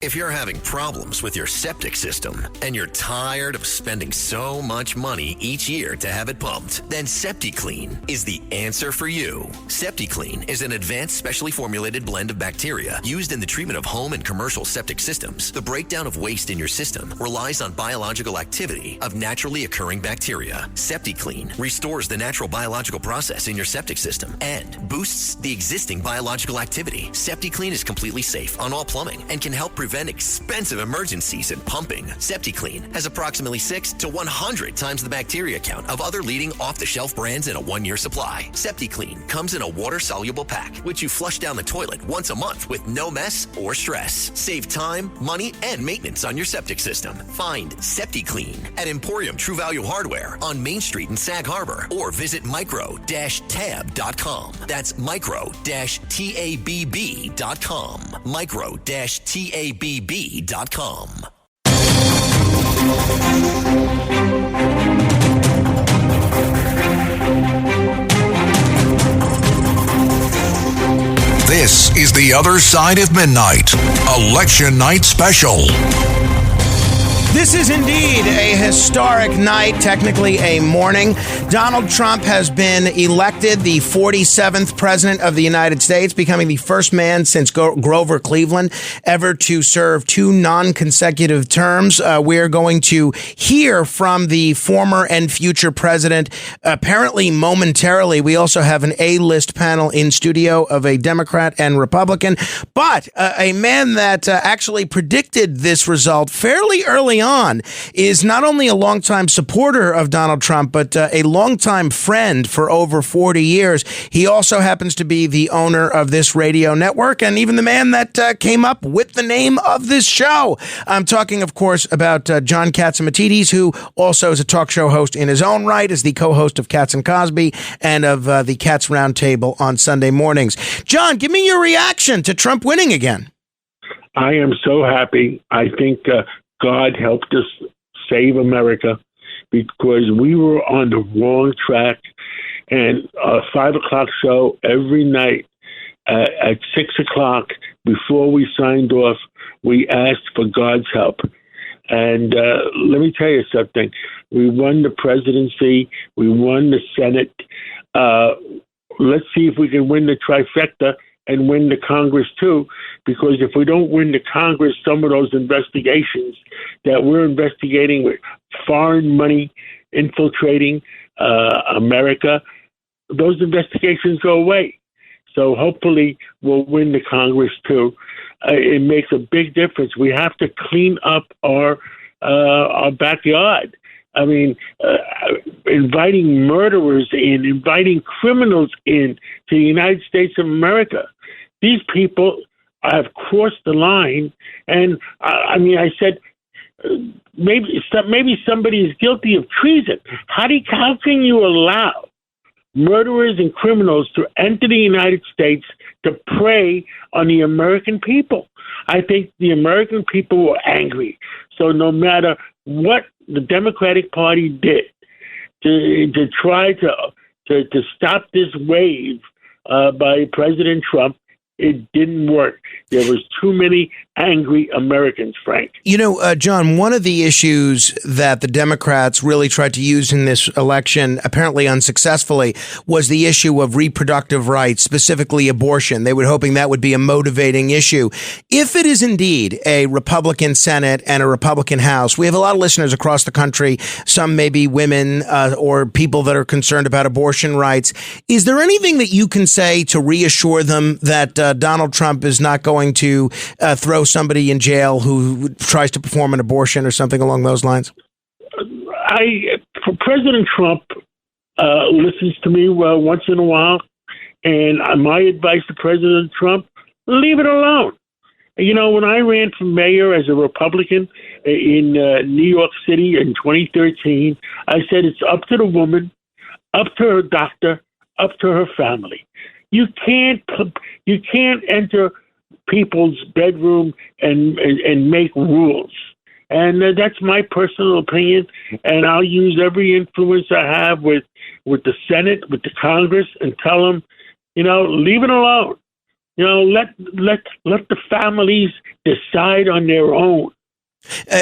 If you're having problems with your septic system and you're tired of spending so much money each year to have it pumped, then SeptiClean is the answer for you. SeptiClean is an advanced specially formulated blend of bacteria used in the treatment of home and commercial septic systems. The breakdown of waste in your system relies on biological activity of naturally occurring bacteria. SeptiClean restores the natural biological process in your septic system and boosts the existing biological activity. SeptiClean is completely safe on all plumbing and can help prevent expensive emergencies in pumping. SeptiClean has approximately 6 to 100 times the bacteria count of other leading off-the-shelf brands in a 1-year supply. SeptiClean comes in a water-soluble pack, which you flush down the toilet once a month with no mess or stress. Save time, money, and maintenance on your septic system. Find SeptiClean at Emporium True Value Hardware on Main Street in Sag Harbor or visit micro-tab.com. That's micro-tabb.com. Micro-tabb.com. This is The Other Side of Midnight, Election Night Special. This is indeed a historic night, technically a morning. Donald Trump has been elected the 47th president of the United States, becoming the first man since Grover Cleveland ever to serve 2 non-consecutive terms. We're going to hear from the former and future president, apparently momentarily. We also have an A-list panel in studio of a Democrat and Republican, but a man that actually predicted this result fairly early on is not only a longtime supporter of Donald Trump, but a longtime friend for over 40 years. He also happens to be the owner of this radio network and even the man that came up with the name of this show. I'm talking, of course, about John Catsimatidis, who also is a talk show host in his own right, is the co-host of Cats and Cosby and of the Cats Roundtable on Sunday mornings. John, give me your reaction to Trump winning again. I am so happy. I think God helped us save America because we were on the wrong track. And a 5 o'clock show every night at 6 o'clock before we signed off, we asked for God's help. And let me tell you something. We won the presidency. We won the Senate. Let's see if we can win the trifecta and win the Congress, too, because if we don't win the Congress, some of those investigations that we're investigating with foreign money infiltrating America, those investigations go away. So hopefully we'll win the Congress, too. It makes a big difference. We have to clean up our backyard. I mean, inviting murderers in, inviting criminals in to the United States of America. These people have crossed the line. And I said, maybe somebody is guilty of treason. How can you allow murderers and criminals to enter the United States to prey on the American people? I think the American people were angry. So no matter what the Democratic Party did to try to stop this wave by President Trump, it didn't work. There was too many angry Americans, Frank. You know, John, one of the issues that the Democrats really tried to use in this election, apparently unsuccessfully, was the issue of reproductive rights, specifically abortion. They were hoping that would be a motivating issue. If it is indeed a Republican Senate and a Republican House, we have a lot of listeners across the country, some maybe women or people that are concerned about abortion rights. Is there anything that you can say to reassure them that Donald Trump is not going to throw somebody in jail who tries to perform an abortion or something along those lines? President Trump listens to me once in a while, and my advice to President Trump, leave it alone. You know, when I ran for mayor as a Republican in New York City in 2013, I said it's up to the woman, up to her doctor, up to her family. You can't enter people's bedroom and make rules. And that's my personal opinion. And I'll use every influence I have with the Senate, with the Congress, and tell them, you know, leave it alone. Let the families decide on their own.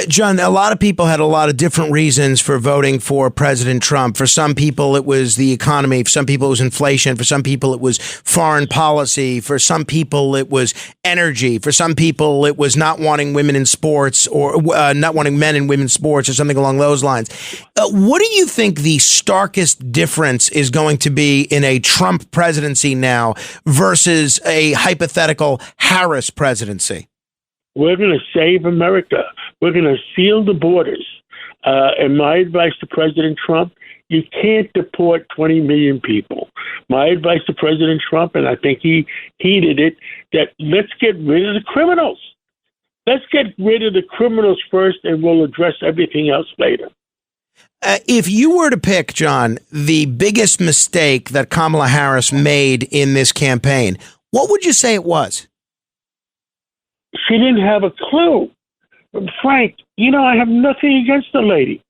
John, a lot of people had a lot of different reasons for voting for President Trump. For some people, it was the economy. For some people, it was inflation. For some people, it was foreign policy. For some people, it was energy. For some people, it was not wanting women in sports or not wanting men in women's sports or something along those lines. What do you think the starkest difference is going to be in a Trump presidency now versus a hypothetical Harris presidency? We're going to save America. We're going to seal the borders. And my advice to President Trump, you can't deport 20 million people. My advice to President Trump, and I think he heeded it, that let's get rid of the criminals. Let's get rid of the criminals first, and we'll address everything else later. If you were to pick, John, the biggest mistake that Kamala Harris made in this campaign, what would you say it was? She didn't have a clue. Frank, I have nothing against the lady.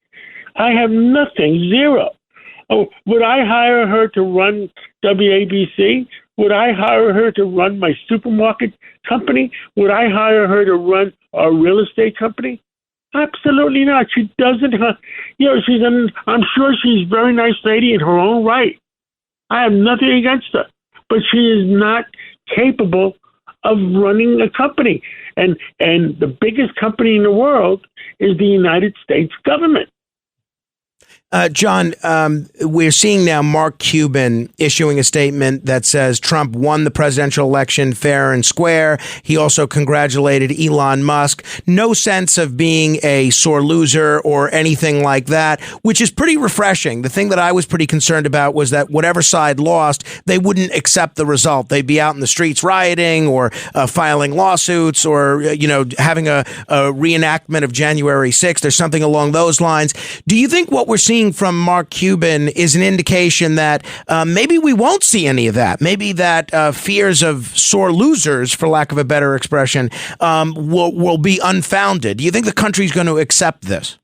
I have nothing, zero. Oh, would I hire her to run WABC? Would I hire her to run my supermarket company? Would I hire her to run our real estate company? Absolutely not. She doesn't. I'm sure she's a very nice lady in her own right. I have nothing against her, but she is not capable of running a company. And the biggest company in the world is the United States government. John, we're seeing now Mark Cuban issuing a statement that says Trump won the presidential election fair and square. He also congratulated Elon Musk. No sense of being a sore loser or anything like that, which is pretty refreshing. The thing that I was pretty concerned about was that whatever side lost, they wouldn't accept the result. They'd be out in the streets rioting or filing lawsuits or, having a reenactment of January 6th or something along those lines. Do you think what we're seeing from Mark Cuban is an indication that maybe we won't see any of that? Maybe that fears of sore losers, for lack of a better expression, will be unfounded. Do you think the country's going to accept this?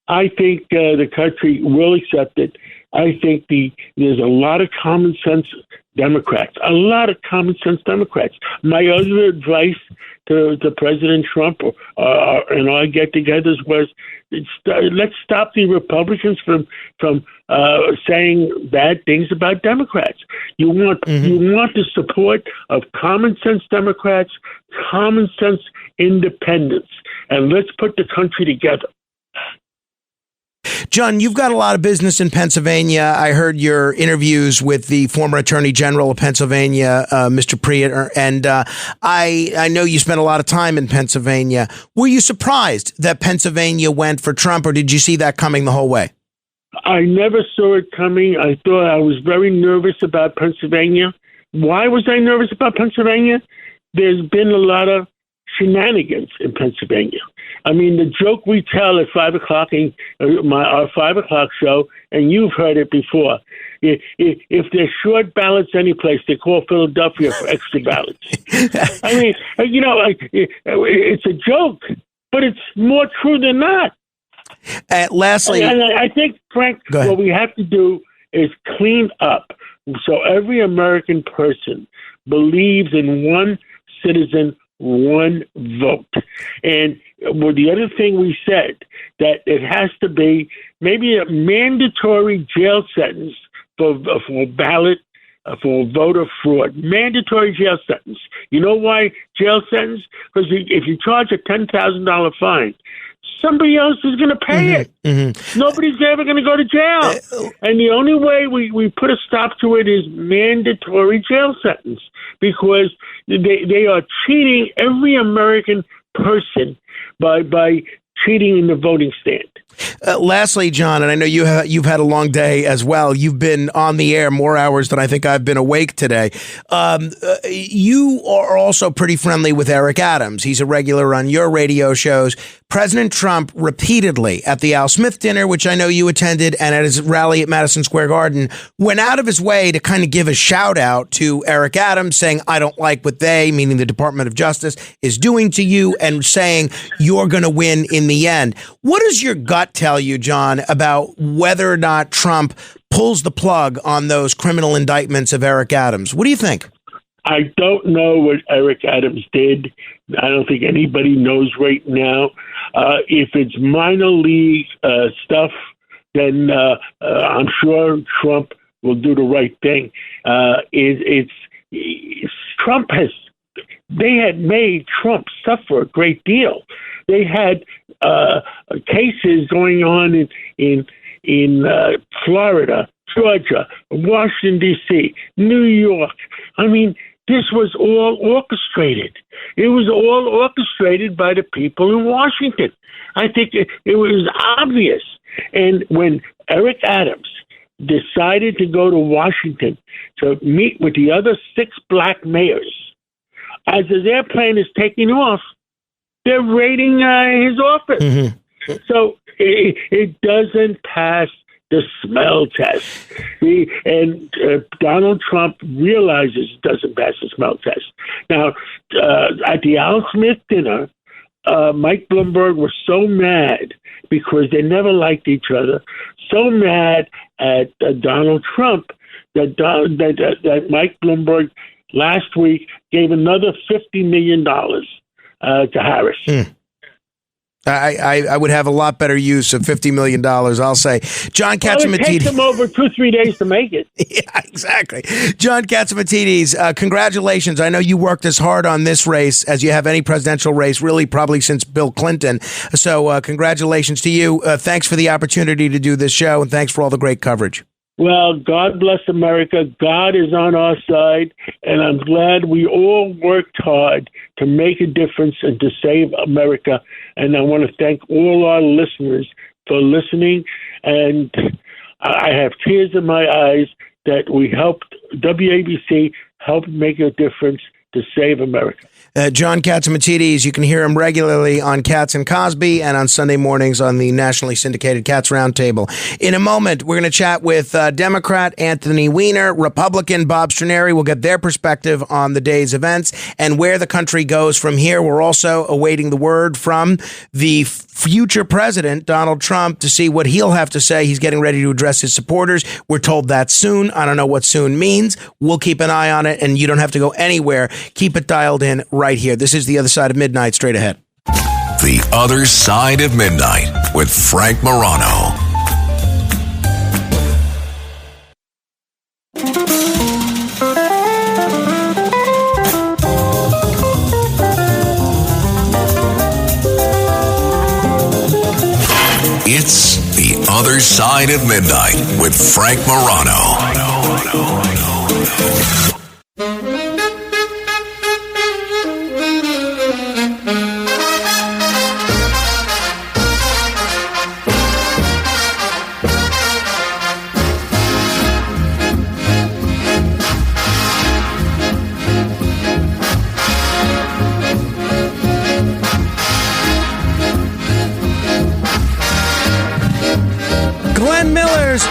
I think the country will accept it. I think there's a lot of common sense Democrats, My other advice to President Trump and our get-togethers was, let's stop the Republicans from saying bad things about Democrats. You want the support of common sense Democrats, common sense independents, and let's put the country together. John, you've got a lot of business in Pennsylvania. I heard your interviews with the former Attorney General of Pennsylvania, Mr. Prietor, and I know you spent a lot of time in Pennsylvania. Were you surprised that Pennsylvania went for Trump, or did you see that coming the whole way? I never saw it coming. I thought I was very nervous about Pennsylvania. Why was I nervous about Pennsylvania? There's been a lot of shenanigans in Pennsylvania. I mean, the joke we tell at 5 o'clock in our 5 o'clock show, and you've heard it before. If there's short ballots any place, they call Philadelphia for extra ballots. I mean, it's a joke, but it's more true than not. Lastly, I think, Frank, what we have to do is clean up so every American person believes in one citizen, one vote. And the other thing we said, that it has to be maybe a mandatory jail sentence for ballot, for voter fraud. Mandatory jail sentence. You know why jail sentence? Because if you charge a $10,000 fine, somebody else is going to pay it. Mm-hmm. Nobody's ever going to go to jail. And the only way we put a stop to it is mandatory jail sentence, because they are cheating every American person by cheating in the voting stand. Lastly, John, and I know you've had a long day as well. You've been on the air more hours than I think I've been awake today. You are also pretty friendly with Eric Adams. He's a regular on your radio shows. President Trump repeatedly at the Al Smith dinner, which I know you attended, and at his rally at Madison Square Garden, went out of his way to kind of give a shout out to Eric Adams, saying, I don't like what they, meaning the Department of Justice, is doing to you, and saying you're going to win in the end. What does your gut tell you, John, about whether or not Trump pulls the plug on those criminal indictments of Eric Adams? What do you think? I don't know what Eric Adams did. I don't think anybody knows right now. If it's minor league stuff, then I'm sure Trump will do the right thing. Trump has. They had made Trump suffer a great deal. They had cases going on in Florida, Georgia, Washington, D.C., New York. I mean, this was all orchestrated. It was all orchestrated by the people in Washington. I think it was obvious. And when Eric Adams decided to go to Washington to meet with the other 6 black mayors, as his airplane is taking off, they're raiding his office. Mm-hmm. So it doesn't pass the smell test. And Donald Trump realizes it doesn't pass the smell test. Now, at the Al Smith dinner, Mike Bloomberg was so mad because they never liked each other, so mad at Donald Trump that Mike Bloomberg last week gave another $50 million to Harris. I would have a lot better use of $50 million, I'll say. John Catsimatidis. It takes them over 2-3 days to make it. Yeah, exactly. John Catsimatidis, congratulations. I know you worked as hard on this race as you have any presidential race, really probably since Bill Clinton. So congratulations to you. Thanks for the opportunity to do this show, and thanks for all the great coverage. Well, God bless America. God is on our side, and I'm glad we all worked hard to make a difference and to save America. And I want to thank all our listeners for listening. And I have tears in my eyes that we helped, WABC helped make a difference to save America. John Catsimatidis, you can hear him regularly on Cats and Cosby and on Sunday mornings on the nationally syndicated Cats Roundtable. In a moment, we're going to chat with Democrat Anthony Weiner, Republican Bob Straniere. We'll get their perspective on the day's events and where the country goes from here. We're also awaiting the word from the future president, Donald Trump, to see what he'll have to say. He's getting ready to address his supporters. We're told that soon. I don't know what soon means. We'll keep an eye on it, and you don't have to go anywhere. Keep it dialed in right here. This is The Other Side of Midnight, straight ahead. The Other Side of Midnight with Frank Morano. It's The Other Side of Midnight with Frank Morano.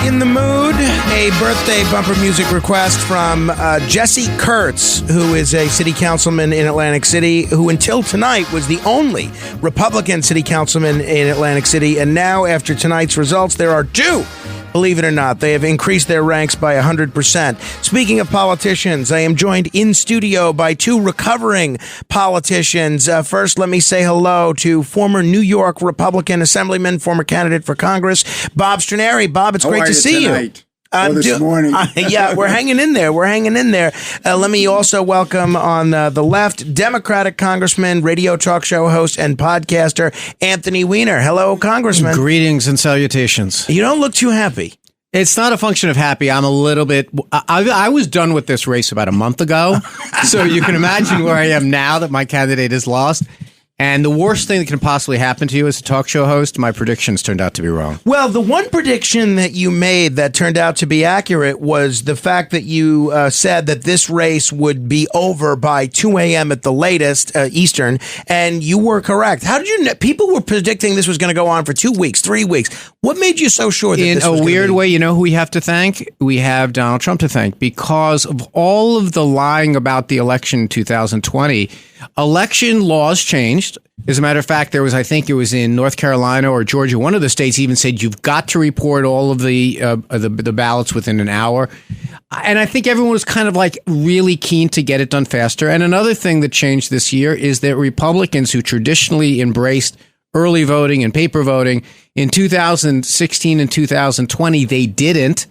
In the mood, a birthday bumper music request from Jesse Kurtz, who is a city councilman in Atlantic City, who until tonight was the only Republican city councilman in Atlantic City. And now, after tonight's results, there are 2. Believe it or not, they have increased their ranks by 100%. Speaking of politicians, I am joined in studio by 2 recovering politicians. First, let me say hello to former New York Republican Assemblyman, former candidate for Congress, Bob Straniere. Bob, it's great to see you. This morning. Yeah, we're hanging in there. Let me also welcome on the left, Democratic Congressman, radio talk show host, and podcaster, Anthony Weiner. Hello, Congressman. Greetings and salutations. You don't look too happy. It's not a function of happy. I'm a little bit... I was done with this race about a month ago, so you can imagine where I am now that my candidate is lost. And the worst thing that can possibly happen to you as a talk show host, my predictions turned out to be wrong. Well, the one prediction that you made that turned out to be accurate was the fact that you said that this race would be over by 2 a.m. at the latest, Eastern, and you were correct. How did you know? People were predicting this was going to go on for 2 weeks, 3 weeks. What made you so sure that this was going to be? In a weird way, you know who we have to thank? We have Donald Trump to thank because of all of the lying about the election in 2020. Election laws changed. As a matter of fact, there was, I think it was in North Carolina or Georgia, one of the states even said you've got to report all of the ballots within an hour. And I think everyone was kind of like really keen to get it done faster. And another thing that changed this year is that Republicans who traditionally embraced early voting and paper voting in 2016 and 2020, they didn't.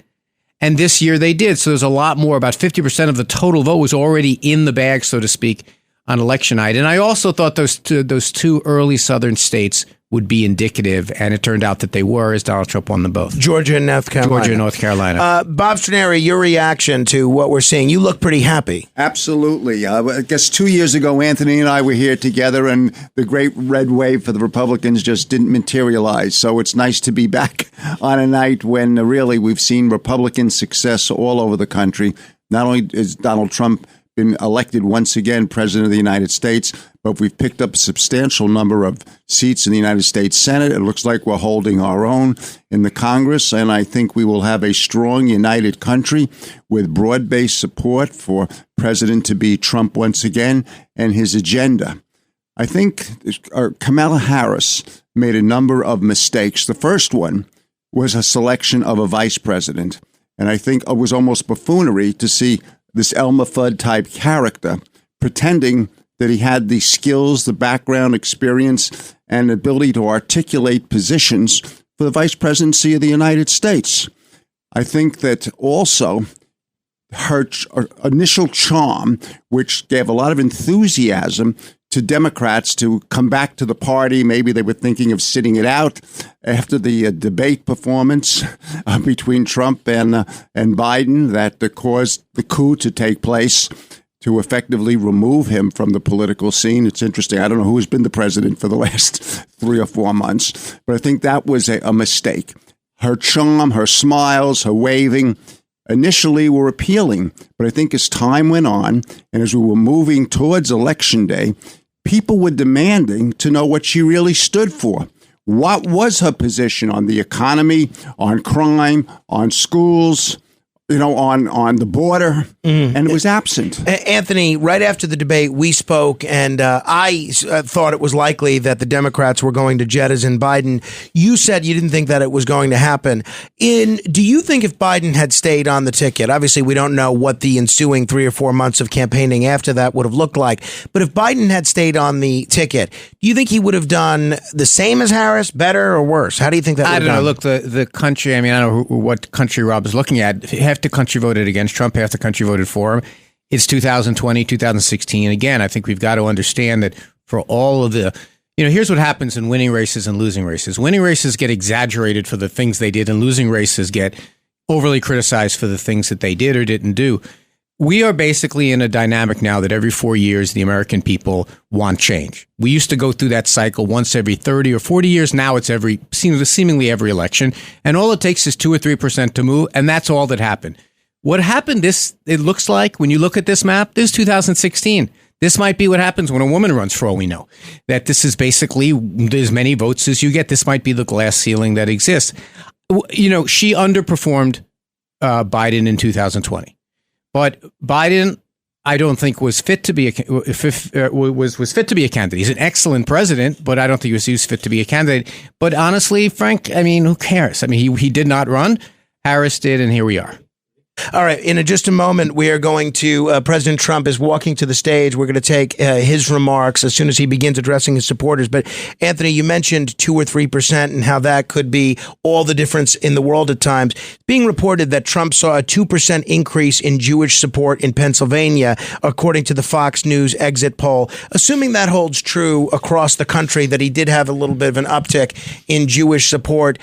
And this year they did. So there's a lot more. About 50% of the total vote was already in the bag, so to speak, on election night. And I also thought those two early southern states would be indicative, and it turned out that they were, as Donald Trump won them both. Georgia and North Carolina. Bob Straniere, your reaction to what we're seeing. You look pretty happy. Absolutely. I guess 2 years ago, Anthony and I were here together, and the great red wave for the Republicans just didn't materialize. So it's nice to be back on a night when really we've seen Republican success all over the country. Not only is Donald Trump been elected once again president of the United States, but we've picked up a substantial number of seats in the United States Senate. It looks like we're holding our own in the Congress, and I think we will have a strong, united country with broad-based support for President to be Trump once again and his agenda. I think Kamala Harris made a number of mistakes. The first one was a selection of a vice president, and I think it was almost buffoonery to see this Elmer Fudd type character pretending that he had the skills, the background experience, and ability to articulate positions for the vice presidency of the United States. I think that also her initial charm, which gave a lot of enthusiasm to Democrats to come back to the party. Maybe they were thinking of sitting it out after the debate performance between Trump and Biden that caused the coup to take place to effectively remove him from the political scene. It's interesting. I don't know who's been the president for the last 3 or 4 months, but I think that was a mistake. Her charm, her smiles, her waving initially were appealing, but I think as time went on and as we were moving towards Election Day, people were demanding to know what she really stood for. What was her position on the economy, on crime, on schools, on the border, and it was absent. Anthony, right after the debate, we spoke, and I thought it was likely that the Democrats were going to jettison Biden. You said you didn't think that it was going to happen. Do you think if Biden had stayed on the ticket, obviously we don't know what the ensuing 3 or 4 months of campaigning after that would have looked like, but if Biden had stayed on the ticket, do you think he would have done the same as Harris, better or worse? How do you think that would have done? I don't know. Look, the country, I don't know what country Rob is looking at. Half the country voted against Trump, half the country voted for him. It's 2020, 2016. Again, I think we've got to understand that for all of the, here's what happens in winning races and losing races. Winning races get exaggerated for the things they did, and losing races get overly criticized for the things that they did or didn't do. We are basically in a dynamic now that every 4 years, the American people want change. We used to go through that cycle once every 30 or 40 years. Now it's seemingly every election. And all it takes is 2 or 3% to move. And that's all that happened. What happened, it looks like, when you look at this map, this is 2016. This might be what happens when a woman runs, for all we know. That this is basically as many votes as you get. This might be the glass ceiling that exists. She underperformed Biden in 2020. But Biden, I don't think was fit to be was fit to be a candidate. He's an excellent president, but I don't think he was fit to be a candidate. But honestly, Frank, who cares? He did not run. Harris did, and here we are. All right. In just a moment, we are going to President Trump is walking to the stage. We're going to take his remarks as soon as he begins addressing his supporters. But Anthony, you mentioned 2 or 3% and how that could be all the difference in the world at times. Being reported that Trump saw a 2% increase in Jewish support in Pennsylvania, according to the Fox News exit poll. Assuming that holds true across the country, that he did have a little bit of an uptick in Jewish support.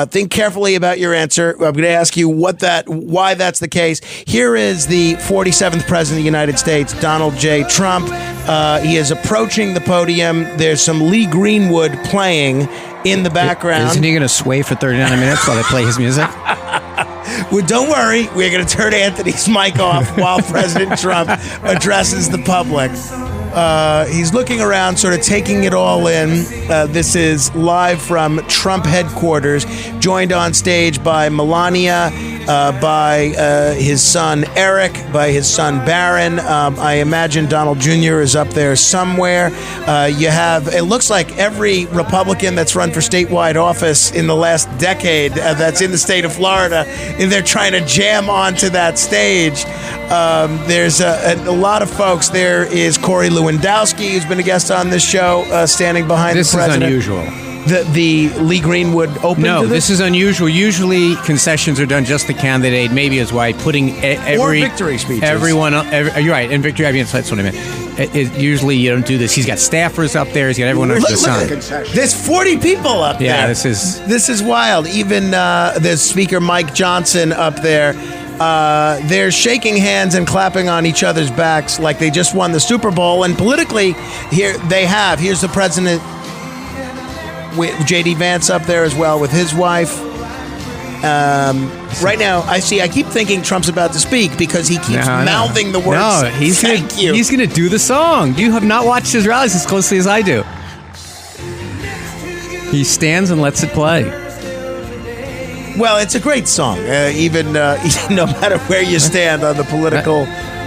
Think carefully about your answer. I'm going to ask you why that's the case. Here is the 47th president of the United States, Donald J. Trump. He is approaching the podium. There's some Lee Greenwood playing in the background. Isn't he going to sway for 39 minutes while they play his music? Well, don't worry. We're going to turn Anthony's mic off while President Trump addresses the public. He's looking around, sort of taking it all in. This is live from Trump headquarters, joined on stage by Melania, by his son Eric, by his son Barron. I imagine Donald Jr. is up there somewhere. You have, it looks like every Republican that's run for statewide office in the last decade that's in the state of Florida, and they're trying to jam onto that stage. There's a lot of folks. There is Corey Lewandowski, who's been a guest on this show, standing behind the president. This is unusual. The Lee Greenwood open? No, this is unusual. Usually concessions are done just the candidate, maybe his wife, putting every... Or victory speeches. Everyone, you're right, and victory, I mean, that's what I meant. Usually you don't do this. He's got staffers up there. He's got everyone under the sun. There's 40 people up there. Yeah, this is wild. Even there's Speaker Mike Johnson up there. They're shaking hands and clapping on each other's backs like they just won the Super Bowl. And politically, here's the president with J.D. Vance up there as well with his wife. Right now, I keep thinking Trump's about to speak because he keeps mouthing the words. No, he's going to do the song. You have not watched his rallies as closely as I do. He stands and lets it play. Well, it's a great song, even no matter where you stand on the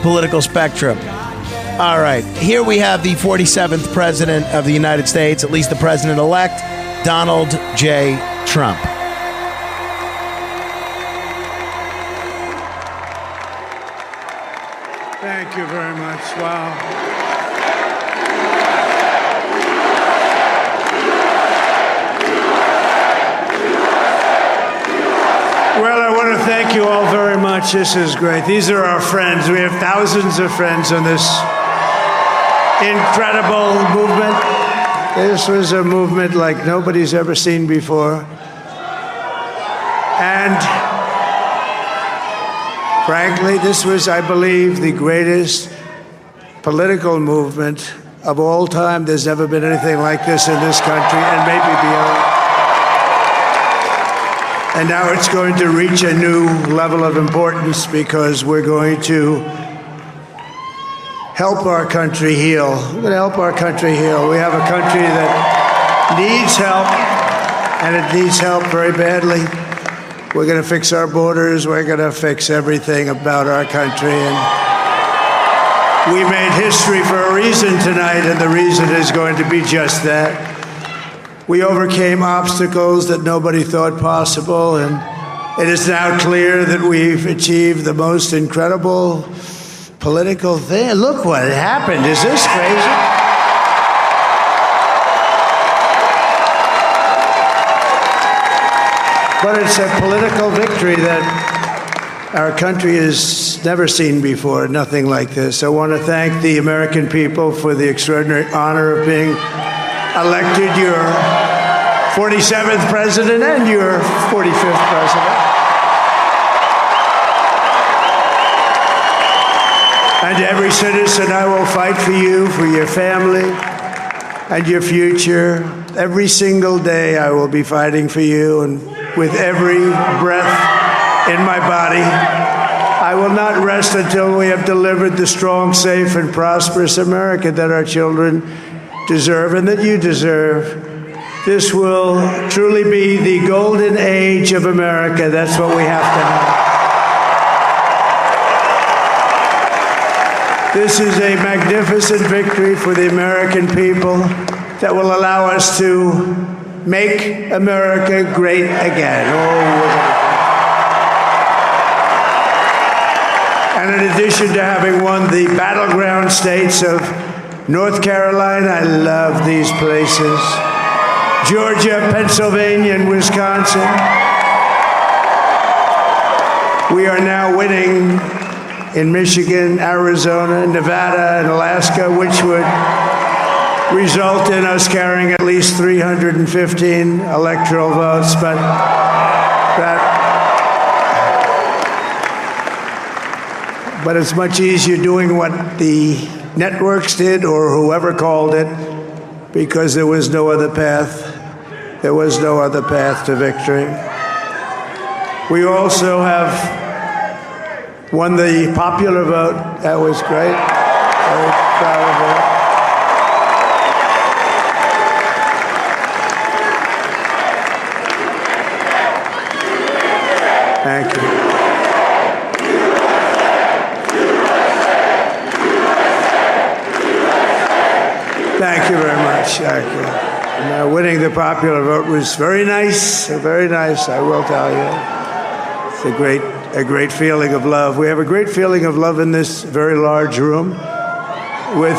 political spectrum. All right, here we have the 47th president of the United States, at least the president-elect, Donald J. Trump. Thank you very much. Wow. Well, I want to thank you all very much. This is great. These are our friends. We have thousands of friends on this incredible movement. This was a movement like nobody's ever seen before. And frankly, this was, I believe, the greatest political movement of all time. There's never been anything like this in this country and maybe beyond. And now it's going to reach a new level of importance because we're going to help our country heal. We're going to help our country heal. We have a country that needs help, and it needs help very badly. We're going to fix our borders. We're going to fix everything about our country. And we made history for a reason tonight, and the reason is going to be just that. We overcame obstacles that nobody thought possible, and it is now clear that we've achieved the most incredible political thing. Look what happened. Is this crazy? But it's a political victory that our country has never seen before, nothing like this. I want to thank the American people for the extraordinary honor of being elected your 47th president and your 45th president. And to every citizen, I will fight for you, for your family, and your future. Every single day, I will be fighting for you, and with every breath in my body, I will not rest until we have delivered the strong, safe, and prosperous America that our children deserve and that you deserve. This will truly be the golden age of America. That's what we have to have. This is a magnificent victory for the American people that will allow us to make America great again. And in addition to having won the battleground states of North Carolina, I love these places. Georgia, Pennsylvania, and Wisconsin. We are now winning in Michigan, Arizona, Nevada, and Alaska, which would result in us carrying at least 315 electoral votes. But it's much easier doing what the networks did or whoever called it, because there was no other path. There was no other path to victory. We also have won the popular vote. That was great. Very proud of that. Thank you. Thank you very much. Thank you. And, winning the popular vote was very nice, I will tell you. It's a great feeling of love. We have a great feeling of love in this very large room with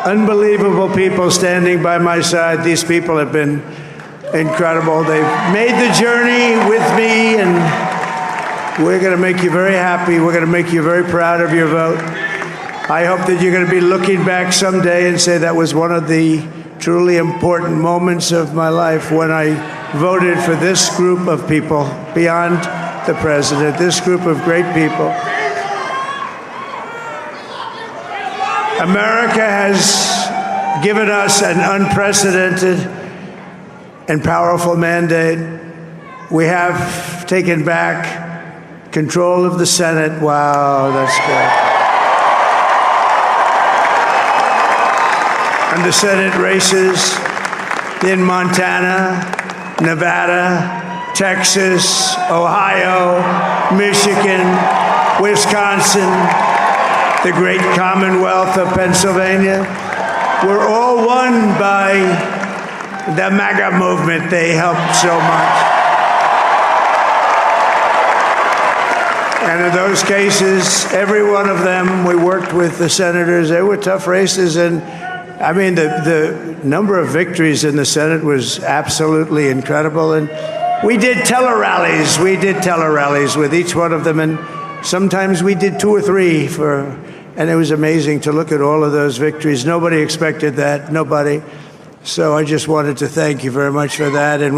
unbelievable people standing by my side. These people have been incredible. They've made the journey with me, and we're going to make you very happy. We're going to make you very proud of your vote. I hope that you're going to be looking back someday and say that was one of the truly important moments of my life when I voted for this group of people beyond the president, this group of great people. America has given us an unprecedented and powerful mandate. We have taken back control of the Senate. Wow, that's good. And the Senate races in Montana, Nevada, Texas, Ohio, Michigan, Wisconsin, the great Commonwealth of Pennsylvania, were all won by the MAGA movement. They helped so much. And in those cases, every one of them, we worked with the senators. They were tough races, and I mean, the number of victories in the Senate was absolutely incredible. And we did tele-rallies. We did tele-rallies with each one of them. And sometimes we did 2 or 3 and it was amazing to look at all of those victories. Nobody expected that. Nobody. So I just wanted to thank you very much for that. And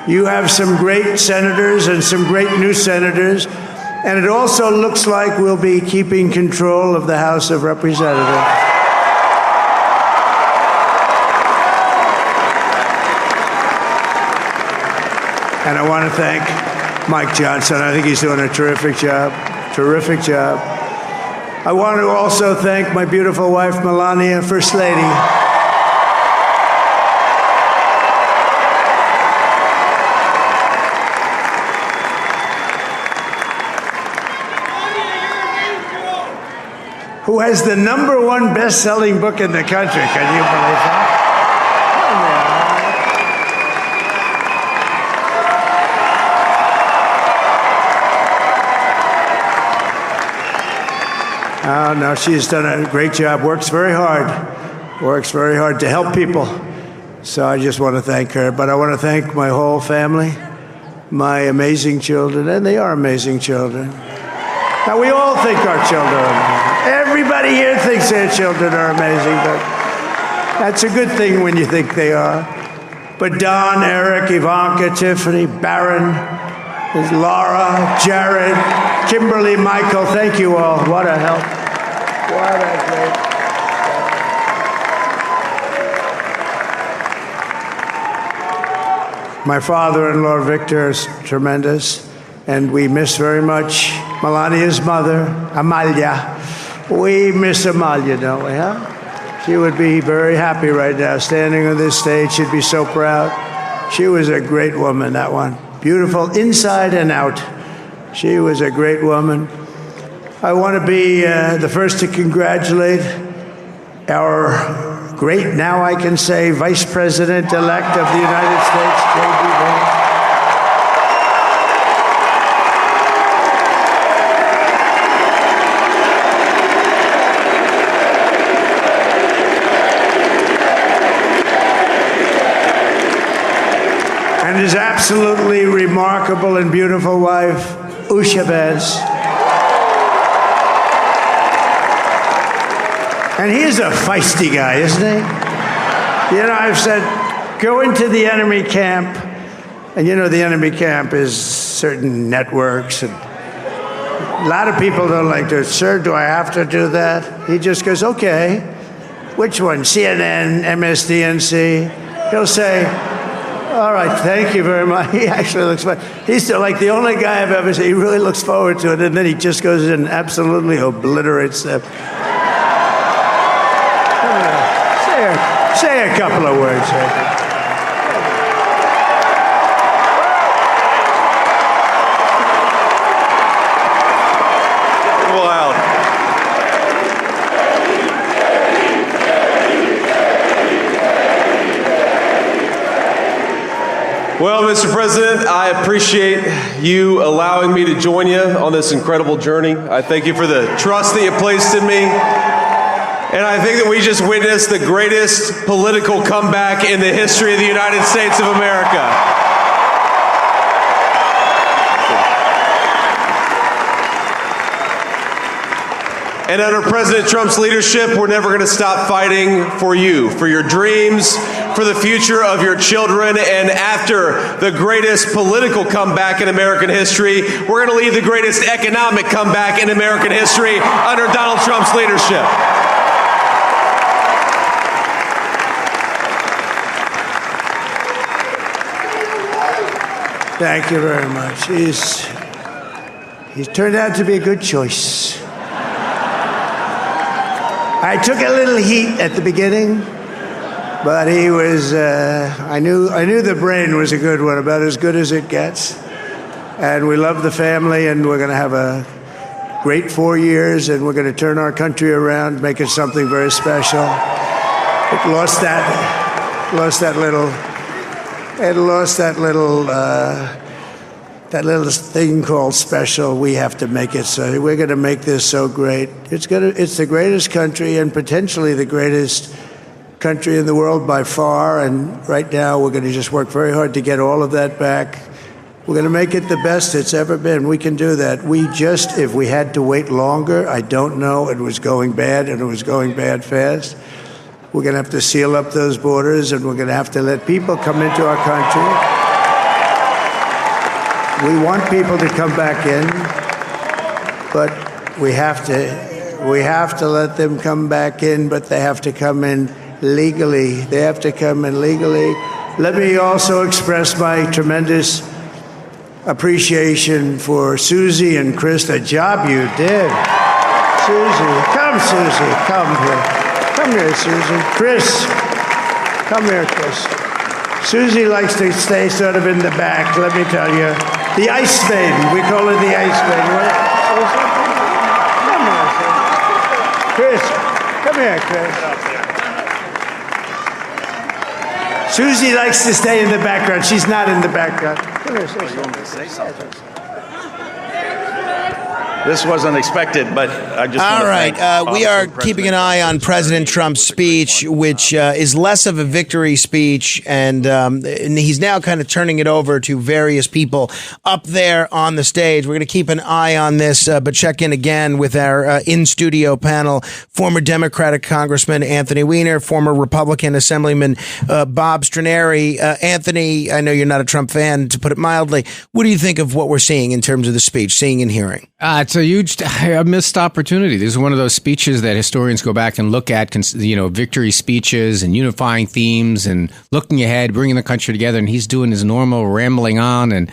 you have some great senators and some great new senators. And it also looks like we'll be keeping control of the House of Representatives. And I want to thank Mike Johnson. I think he's doing a terrific job. Terrific job. I want to also thank my beautiful wife, Melania, First Lady. Who has the #1 best-selling book in the country. Can you believe that? Oh, no, she's done a great job, works very hard to help people. So I just want to thank her. But I want to thank my whole family, my amazing children, and they are amazing children. Now, we all think our children are amazing. Everybody here thinks their children are amazing, but that's a good thing when you think they are. But Don, Eric, Ivanka, Tiffany, Barron, Laura, Jared, Kimberly, Michael, thank you all. What a help. What a great. My father-in-law, Victor, is tremendous, and we miss very much Melania's mother, Amalia. We miss Amalia, don't we, huh? She would be very happy right now, standing on this stage. She'd be so proud. She was a great woman, that one. Beautiful inside and out. She was a great woman. I want to be the first to congratulate our great, now I can say, Vice President-elect of the United States, J.D. Vance. And his absolutely remarkable and beautiful wife, Usha Vance. And he's a feisty guy, isn't he? You know, I've said, go into the enemy camp. And you know, the enemy camp is certain networks. And a lot of people don't like to, sir, do I have to do that? He just goes, okay. Which one? CNN, MSDNC? He'll say, all right, thank you very much. He actually looks fun. He's still like the only guy I've ever seen. He really looks forward to it, and then he just goes in and absolutely obliterates them. Say a couple of words. Wild. Well, Mr. President, I appreciate you allowing me to join you on this incredible journey. I thank you for the trust that you placed in me. And I think that we just witnessed the greatest political comeback in the history of the United States of America. And under President Trump's leadership, we're never going to stop fighting for you, for your dreams, for the future of your children. And after the greatest political comeback in American history, we're going to lead the greatest economic comeback in American history under Donald Trump's leadership. Thank you very much. He's turned out to be a good choice. I took a little heat at the beginning, but he was, I knew the brain was a good one, about as good as it gets. And we love the family, and we're going to have a great 4 years, and we're going to turn our country around, make it something very special. It lost that little thing called special. We have to make it so. We're going to make this so great. It's the greatest country and potentially the greatest country in the world by far. And right now we're going to just work very hard to get all of that back. We're going to make it the best it's ever been. We can do that. If we had to wait longer, I don't know. It was going bad, and it was going bad fast. We're going to have to seal up those borders, and we're going to have to let people come into our country. We want people to come back in, but we have to let them come back in, but they have to come in legally. Let me also express my tremendous appreciation for Susie and Chris, the job you did. Susie, come here. Come here, Susie. Chris, come here, Chris. Susie likes to stay sort of in the back, let me tell you. The Ice Maiden. We call her the Ice Maiden. Come here, Chris. Come here, Chris. Susie likes to stay in the background. She's not in the background. Come here, Susie. This wasn't expected, but I just all right. We are keeping an eye on President Trump's speech, which is less of a victory speech, and he's now kind of turning it over to various people up there on the stage. We're going to keep an eye on this, but check in again with our in-studio panel, former Democratic Congressman Anthony Weiner, former Republican Assemblyman Bob Straniere. Anthony, I know you're not a Trump fan, to put it mildly. What do you think of what we're seeing in terms of the speech, seeing and hearing? It's a huge missed opportunity. This is one of those speeches that historians go back and look at, victory speeches and unifying themes and looking ahead, bringing the country together. And he's doing his normal rambling on and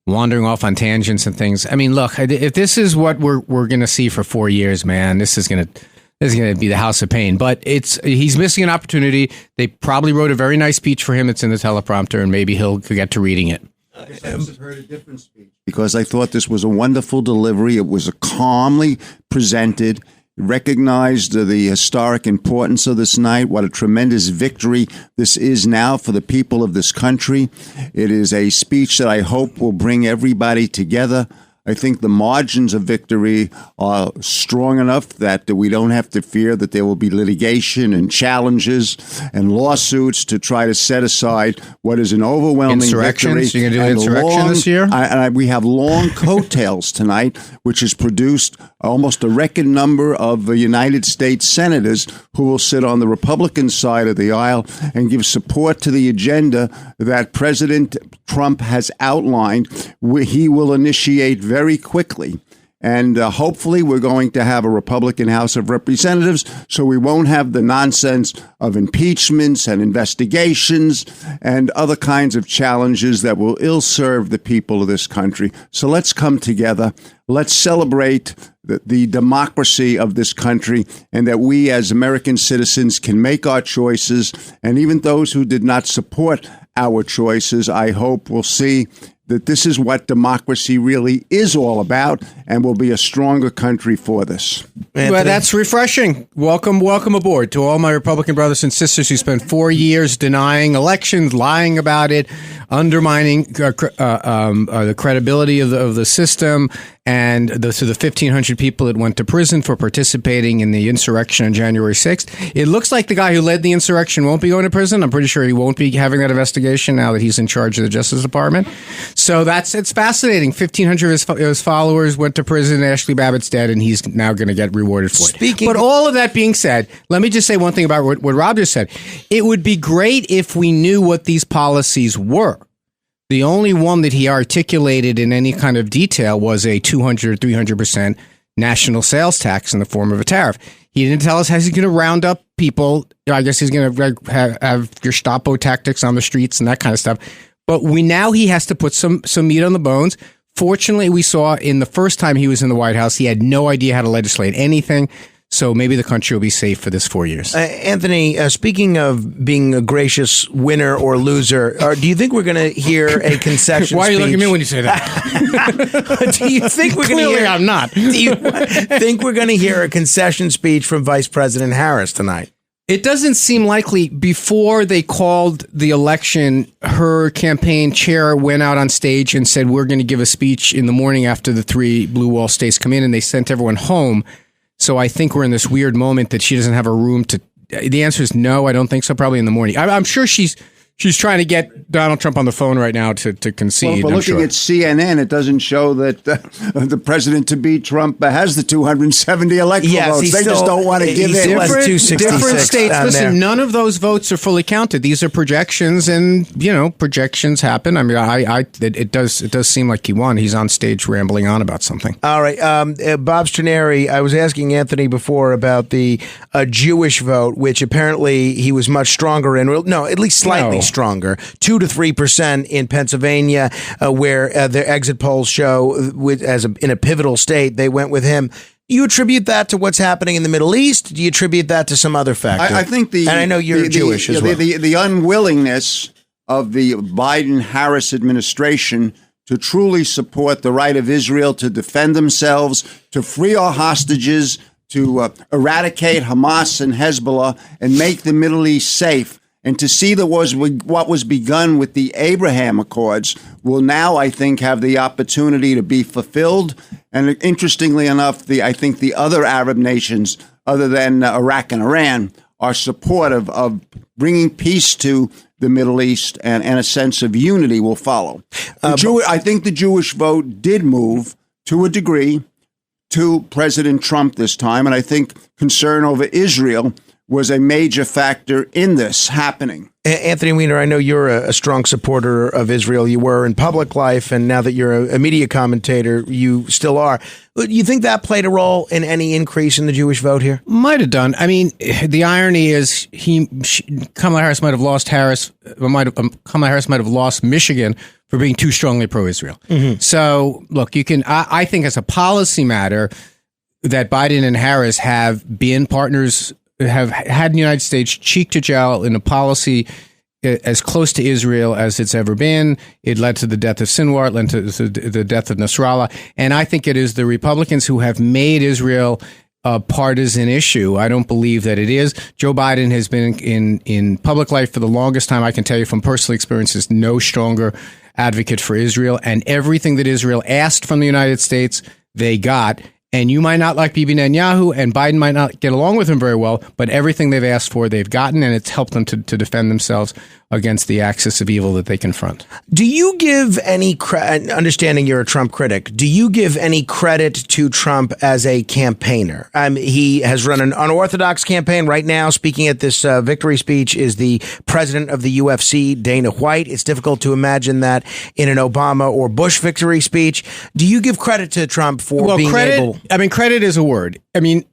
wandering off on tangents and things. I mean, look, if this is what we're going to see for 4 years, man, this is going to be the house of pain. But he's missing an opportunity. They probably wrote a very nice speech for him. It's in the teleprompter, and maybe he'll get to reading it. I must have heard a different speech because I thought this was a wonderful delivery. It was calmly presented, recognized the historic importance of this night, what a tremendous victory this is now for the people of this country. It is a speech that I hope will bring everybody together. I think the margins of victory are strong enough that we don't have to fear that there will be litigation and challenges and lawsuits to try to set aside what is an overwhelming victory. So you're going to do an insurrection this year? We have long coattails tonight, which has produced almost a record number of United States senators who will sit on the Republican side of the aisle and give support to the agenda that President Trump has outlined. He will initiate very quickly. And hopefully we're going to have a Republican House of Representatives, so we won't have the nonsense of impeachments and investigations and other kinds of challenges that will ill-serve the people of this country. So let's come together. Let's celebrate the democracy of this country, and that we as American citizens can make our choices. And even those who did not support our choices, I hope will see that this is what democracy really is all about, and will be a stronger country for this. Anthony? Well, that's refreshing. Welcome aboard to all my Republican brothers and sisters who spent 4 years denying elections, lying about it, undermining the credibility of the system, and the 1,500 people that went to prison for participating in the insurrection on January 6th. It looks like the guy who led the insurrection won't be going to prison. I'm pretty sure he won't be having that investigation now that he's in charge of the Justice Department. So it's fascinating. 1,500 of his followers went to prison. Ashley Babbitt's dead, and he's now going to get rewarded for it. But all of that being said, let me just say one thing about what Rob just said. It would be great if we knew what these policies were. The only one that he articulated in any kind of detail was a 200 or 300% national sales tax in the form of a tariff. He didn't tell us how he's going to round up people. I guess he's going to have Gestapo tactics on the streets and that kind of stuff. But now he has to put some meat on the bones. Fortunately, we saw in the first time he was in the White House, he had no idea how to legislate anything. So maybe the country will be safe for this 4 years. Anthony, speaking of being a gracious winner or loser, do you think we're going to hear a concession speech? Why are you looking at me when you say that? Do you think we're going to hear? I'm not. Do you think we're going to hear a concession speech from Vice President Harris tonight? It doesn't seem likely. Before they called the election, her campaign chair went out on stage and said, we're going to give a speech in the morning after the 3 blue wall states come in, and they sent everyone home. So I think we're in this weird moment that she doesn't have a room to. The answer is no, I don't think so. Probably in the morning. I'm sure she's trying to get Donald Trump on the phone right now to concede. Well, if we're looking at CNN, it doesn't show that the president-to-be Trump has the 270 electoral votes. They just don't want to give in. Different states. Listen, none of those votes are fully counted. These are projections, and projections happen. I mean, it does seem like he won. He's on stage rambling on about something. All right, Bob Straniere, I was asking Anthony before about the Jewish vote, which apparently he was much stronger in. No, at least slightly stronger, 2 to 3% in Pennsylvania, where their exit polls show in a pivotal state, they went with him. Do you attribute that to what's happening in the Middle East? Do you attribute that to some other factor? I think and I know you're Jewish as well. The unwillingness of the Biden-Harris administration to truly support the right of Israel to defend themselves, to free our hostages, to eradicate Hamas and Hezbollah, and make the Middle East safe. And to see that what was begun with the Abraham Accords will now, I think, have the opportunity to be fulfilled. And interestingly enough, I think the other Arab nations, other than Iraq and Iran, are supportive of bringing peace to the Middle East, and a sense of unity will follow. I think the Jewish vote did move to a degree to President Trump this time, and I think concern over Israel was a major factor in this happening. Anthony Weiner, I know you're a strong supporter of Israel. You were in public life, and now that you're a media commentator, you still are. Do you think that played a role in any increase in the Jewish vote here? Might have done. I mean, the irony is Kamala Harris might have lost Kamala Harris might have lost Michigan for being too strongly pro-Israel. Mm-hmm. So, look, I think as a policy matter that Biden and Harris have been partners, have had the United States cheek to jowl in a policy as close to Israel as it's ever been. It led to the death of Sinwar, it led to the death of Nasrallah. And I think it is the Republicans who have made Israel a partisan issue. I don't believe that it is. Joe Biden has been in public life for the longest time. I can tell you from personal experience, is no stronger advocate for Israel. And everything that Israel asked from the United States, they got. And you might not like Bibi Netanyahu, and Biden might not get along with him very well, but everything they've asked for, they've gotten, and it's helped them to defend themselves against the axis of evil that they confront. Do you give any credit, understanding you're a Trump critic, do you give any credit to Trump as a campaigner? He has run an unorthodox campaign. Right now, speaking at this victory speech, is the president of the UFC, Dana White. It's difficult to imagine that in an Obama or Bush victory speech. Do you give credit to Trump for being able? I mean, credit is a word. I mean,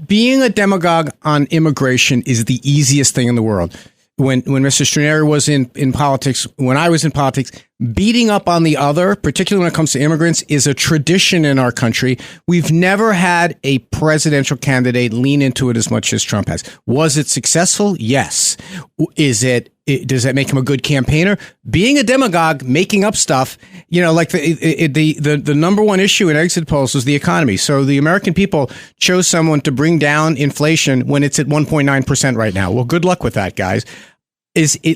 being a demagogue on immigration is the easiest thing in the world. When Mr. Straniere was in politics, when I was in politics, beating up on the other, particularly when it comes to immigrants, is a tradition in our country. We've never had a presidential candidate lean into it as much as Trump has. Was it successful? Yes. Does that make him a good campaigner? Being a demagogue, making up stuff, like the number one issue in exit polls was the economy. So the American people chose someone to bring down inflation when it's at 1.9% right now. Well, good luck with that, guys.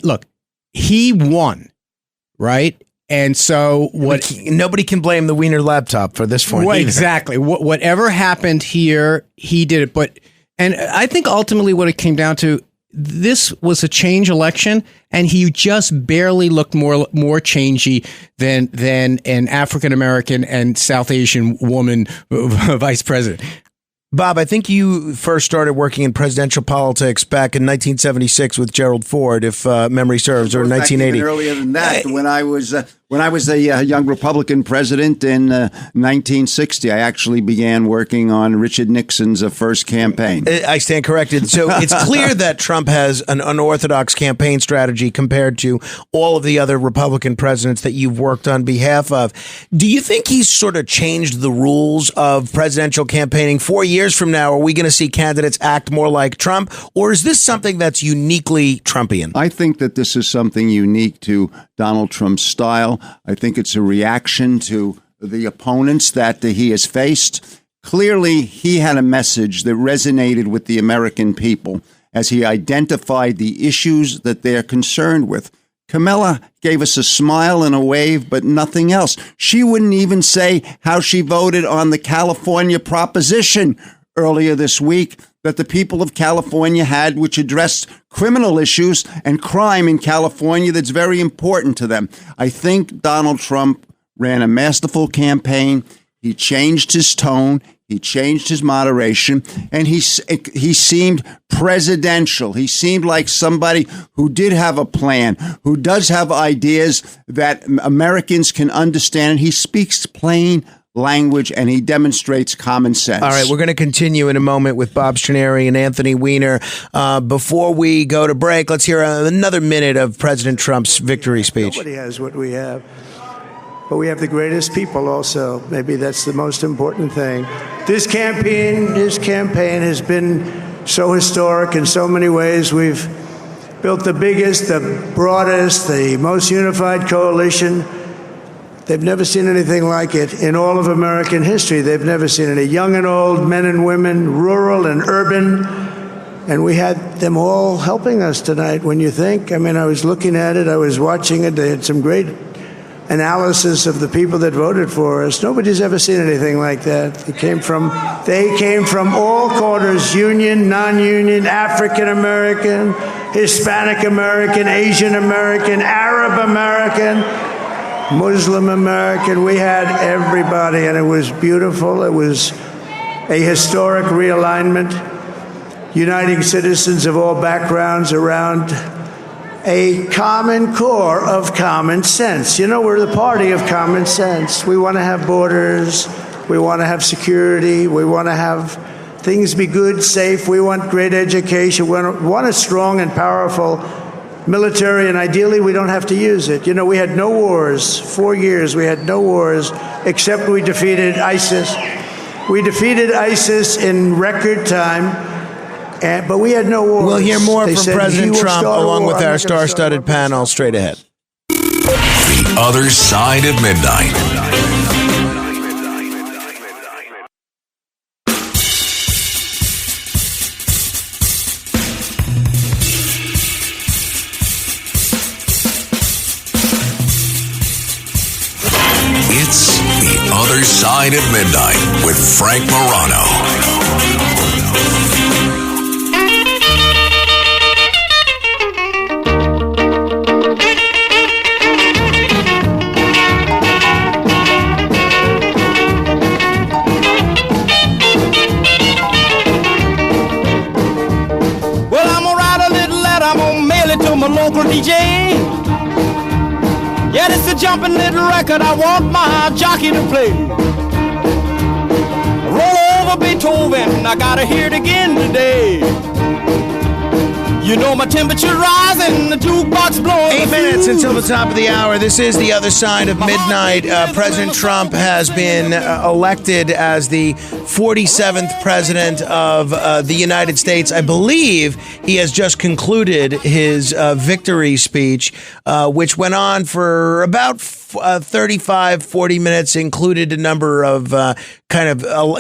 Look, he won. right? And so nobody can blame the Weiner laptop for this one. Well, exactly. Whatever happened here, he did it. And I think ultimately what it came down to, this was a change election, and he just barely looked more changey than an African American and South Asian woman vice president. Bob, I think you first started working in presidential politics back in 1976 with Gerald Ford, if memory serves, or 1980. Even earlier than that, when I was a young Republican president in 1960, I actually began working on Richard Nixon's first campaign. I stand corrected. So it's clear that Trump has an unorthodox campaign strategy compared to all of the other Republican presidents that you've worked on behalf of. Do you think he's sort of changed the rules of presidential campaigning? 4 years from now, are we going to see candidates act more like Trump, or is this something that's uniquely Trumpian? I think that this is something unique to Donald Trump's style. I think it's a reaction to the opponents that he has faced. Clearly, he had a message that resonated with the American people as he identified the issues that they're concerned with. Camilla gave us a smile and a wave, but nothing else. She wouldn't even say how she voted on the California proposition earlier this week that the people of California had, which addressed criminal issues and crime in California that's very important to them. I think Donald Trump ran a masterful campaign. He changed his tone. He changed his moderation, and he seemed presidential. He seemed like somebody who did have a plan, who does have ideas that Americans can understand. He speaks plain language, and he demonstrates common sense. All right, we're going to continue in a moment with Bob Straniere and Anthony Weiner. Before we go to break, let's hear another minute of President Trump's victory speech. Nobody has what we have. But we have the greatest people also. Maybe that's the most important thing. This campaign has been so historic in so many ways. We've built the biggest, the broadest, the most unified coalition. They've never seen anything like it in all of American history. They've never seen it. Young and old, men and women, rural and urban. And we had them all helping us tonight, when you think. I mean, I was looking at it. I was watching it. They had some great analysis of the people that voted for us. Nobody's ever seen anything like that. They came from all corners, union, non-union, African American, Hispanic American, Asian American, Arab American, Muslim American. We had everybody, and it was beautiful. It was a historic realignment, uniting citizens of all backgrounds around a common core of common sense. You know, we're the party of common sense. We want to have borders. We want to have security. We want to have things be good, safe. We want great education. We want a strong and powerful military, and ideally we don't have to use it. You know, we had no wars. 4 years we had no wars, except we defeated ISIS. We defeated ISIS in record time. But we had no wars. We'll hear more from President Trump along with our star-studded panel straight ahead. The Other Side of Midnight. It's The Other Side of Midnight with Frank Morano. My local DJ. Yeah, this is a jumping little record I want my jockey to play. Roll over Beethoven, I gotta hear it again today. You know my temperature rising, the jukebox blowing. 8 minutes until the top of the hour. This is The Other Side of Midnight. President Trump has been elected as the 47th president of the United States. I believe he has just concluded his victory speech, which went on for about 35, 40 minutes, included a number of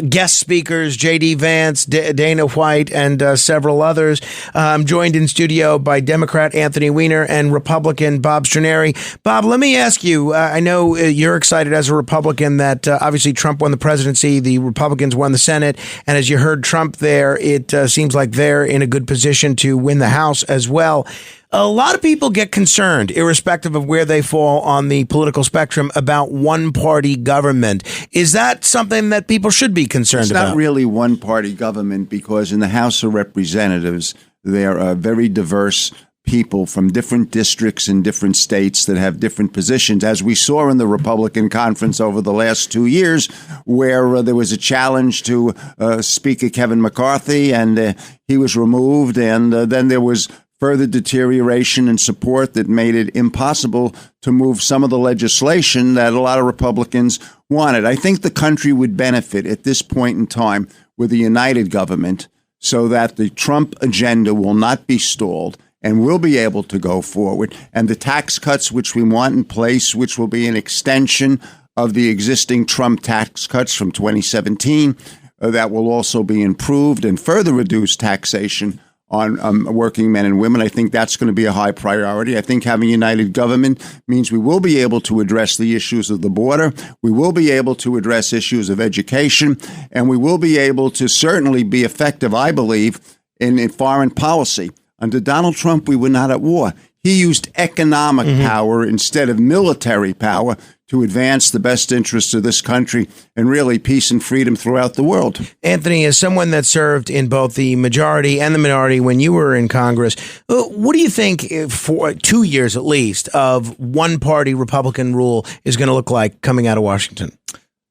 guest speakers, J.D. Vance, Dana White, and several others. I'm joined in studio by Democrat Anthony Weiner and Republican Bob Straniere. Bob, let me ask you, I know you're excited as a Republican that obviously Trump won the presidency, the Republicans won the Senate, and as you heard Trump there, it seems like they're in a good position to win the House as well. A lot of people get concerned, irrespective of where they fall on the political spectrum, about one-party government. Is that something that people should be concerned about? It's not really one-party government because in the House of Representatives, there are very diverse people from different districts in different states that have different positions, as we saw in the Republican conference over the last 2 years, where there was a challenge to Speaker Kevin McCarthy, and he was removed, and then there was further deterioration in support that made it impossible to move some of the legislation that a lot of Republicans wanted. I think the country would benefit at this point in time with a united government so that the Trump agenda will not be stalled and will be able to go forward. And the tax cuts which we want in place, which will be an extension of the existing Trump tax cuts from 2017, that will also be improved and further reduce taxation on working men and women. I think that's going to be a high priority. I think having united government means we will be able to address the issues of the border. We will be able to address issues of education, and we will be able to certainly be effective, I believe, in foreign policy. Under Donald Trump, we were not at war. He used economic power instead of military power to advance the best interests of this country and really peace and freedom throughout the world. Anthony, as someone that served in both the majority and the minority when you were in Congress, what do you think for 2 years at least of one-party Republican rule is going to look like coming out of Washington?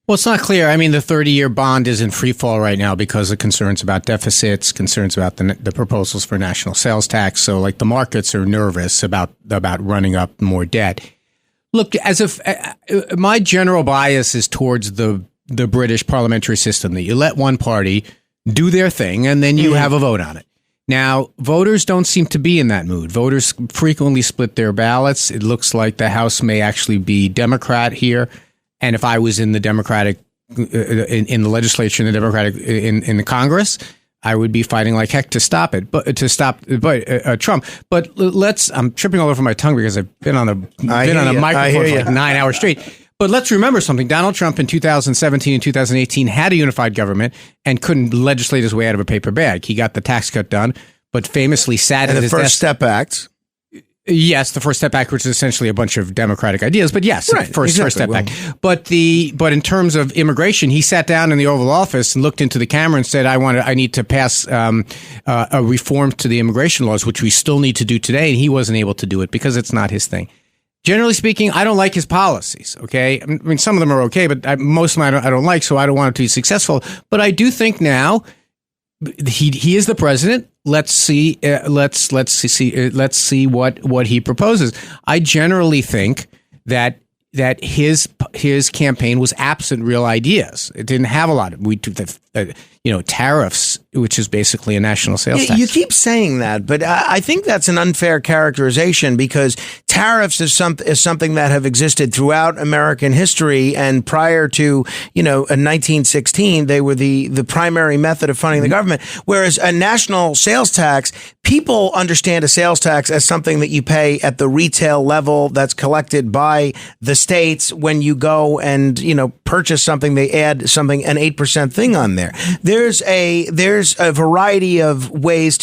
Well, it's not clear. I mean, the 30-year bond is in free fall right now because of concerns about deficits, concerns about the proposals for national sales tax. So, like, the markets are nervous about running up more debt. Look, as if my general bias is towards the British parliamentary system, that you let one party do their thing and then you have a vote on it. Now, voters don't seem to be in that mood. Voters frequently split their ballots. It looks like the House may actually be Democrat here. And if I was in the Democratic in the legislature, in the Democratic in the Congress, I would be fighting like heck to stop it, Trump. But I'm tripping all over my tongue because I've been on a microphone for like 9 hours straight. But let's remember something. Donald Trump in 2017 and 2018 had a unified government and couldn't legislate his way out of a paper bag. He got the tax cut done, but famously sat at his desk. The First Step Act. Yes, the First Step Act, which is essentially a bunch of Democratic ideas, but yes, right, First Step Act. But in terms of immigration, he sat down in the Oval Office and looked into the camera and said, "I need to pass a reform to the immigration laws, which we still need to do today." And he wasn't able to do it because it's not his thing. Generally speaking, I don't like his policies. Okay, I mean some of them are okay, but most of them I don't like, so I don't want it to be successful. But I do think now he is the president. Let's see what he proposes. I generally think that his campaign was absent real ideas. It didn't have a lot of tariffs, which is basically a national sales tax. You keep saying that, but I think that's an unfair characterization because tariffs is something that have existed throughout American history, and prior to 1916, they were the primary method of funding the government. Whereas a national sales tax, people understand a sales tax as something that you pay at the retail level that's collected by the states when you go and purchase something. They add an 8% thing on there. There's a variety of ways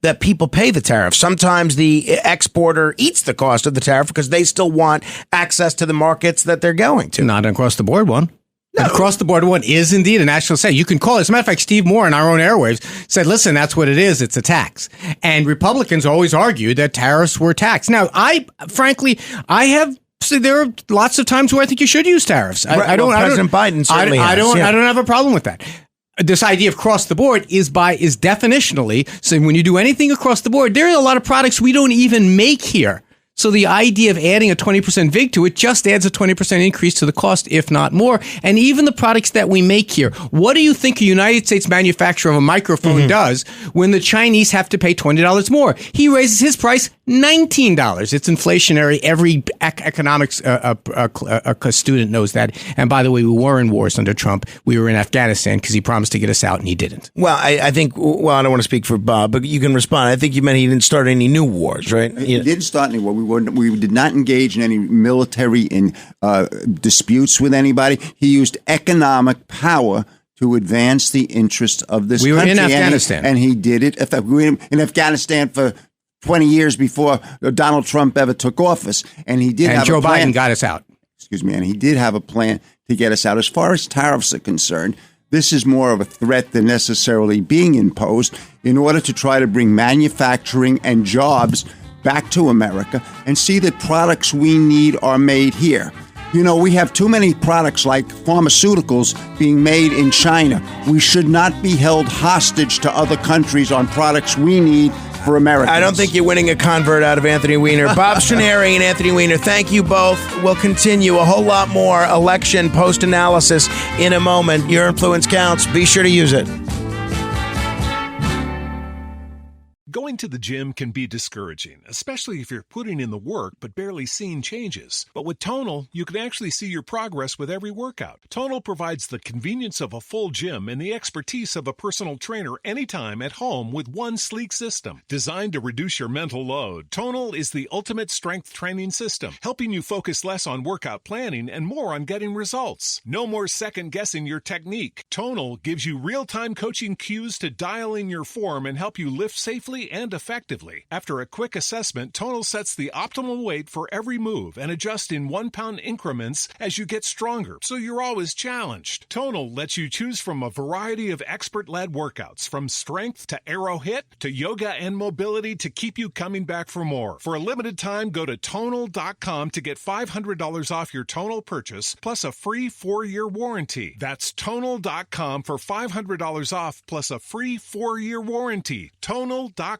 that people pay the tariff. Sometimes the exporter eats the cost of the tariff because they still want access to the markets that they're going to. Not an across the board one. No. Across the board one is indeed a national sale. You can call it. As a matter of fact, Steve Moore on our own airwaves said, listen, that's what it is. It's a tax. And Republicans always argued that tariffs were tax. Now, there are lots of times where I think you should use tariffs. President Biden certainly has. I don't have a problem with that. This idea of across the board is definitionally, so when you do anything across the board, there are a lot of products we don't even make here. So the idea of adding a 20% VIG to it just adds a 20% increase to the cost, if not more. And even the products that we make here, what do you think a United States manufacturer of a microphone does when the Chinese have to pay $20 more? He raises his price $19. It's inflationary. Every economics student knows that. And by the way, we were in wars under Trump. We were in Afghanistan because he promised to get us out and he didn't. Well, I think, I don't want to speak for Bob, but you can respond. I think you meant he didn't start any new wars, right? He didn't start any war. We did not engage in any military disputes with anybody. He used economic power to advance the interests of this country. We were in Afghanistan. And he did it. We were in Afghanistan for 20 years before Donald Trump ever took office. And he did have Joe a plan. Biden got us out. Excuse me. And he did have a plan to get us out. As far as tariffs are concerned, this is more of a threat than necessarily being imposed in order to try to bring manufacturing and jobs back to America and see that products we need are made here. You know, we have too many products like pharmaceuticals being made in China. We should not be held hostage to other countries on products we need for Americans. I don't think you're winning a convert out of Anthony Weiner. Bob Straniere and Anthony Weiner, thank you both. We'll continue a whole lot more election post-analysis in a moment. Your influence counts. Be sure to use it. Going to the gym can be discouraging, especially if you're putting in the work but barely seeing changes. But with Tonal, you can actually see your progress with every workout. Tonal provides the convenience of a full gym and the expertise of a personal trainer anytime at home with one sleek system. Designed to reduce your mental load, Tonal is the ultimate strength training system, helping you focus less on workout planning and more on getting results. No more second-guessing your technique. Tonal gives you real-time coaching cues to dial in your form and help you lift safely and effectively. After a quick assessment, Tonal sets the optimal weight for every move and adjusts in 1 pound increments as you get stronger, so you're always challenged. Tonal lets you choose from a variety of expert-led workouts, from strength to arrow hit to yoga and mobility, to keep you coming back for more. For a limited time, go to Tonal.com to get $500 off your Tonal purchase plus a free 4-year warranty. That's Tonal.com for $500 off plus a free 4-year warranty. Tonal.com.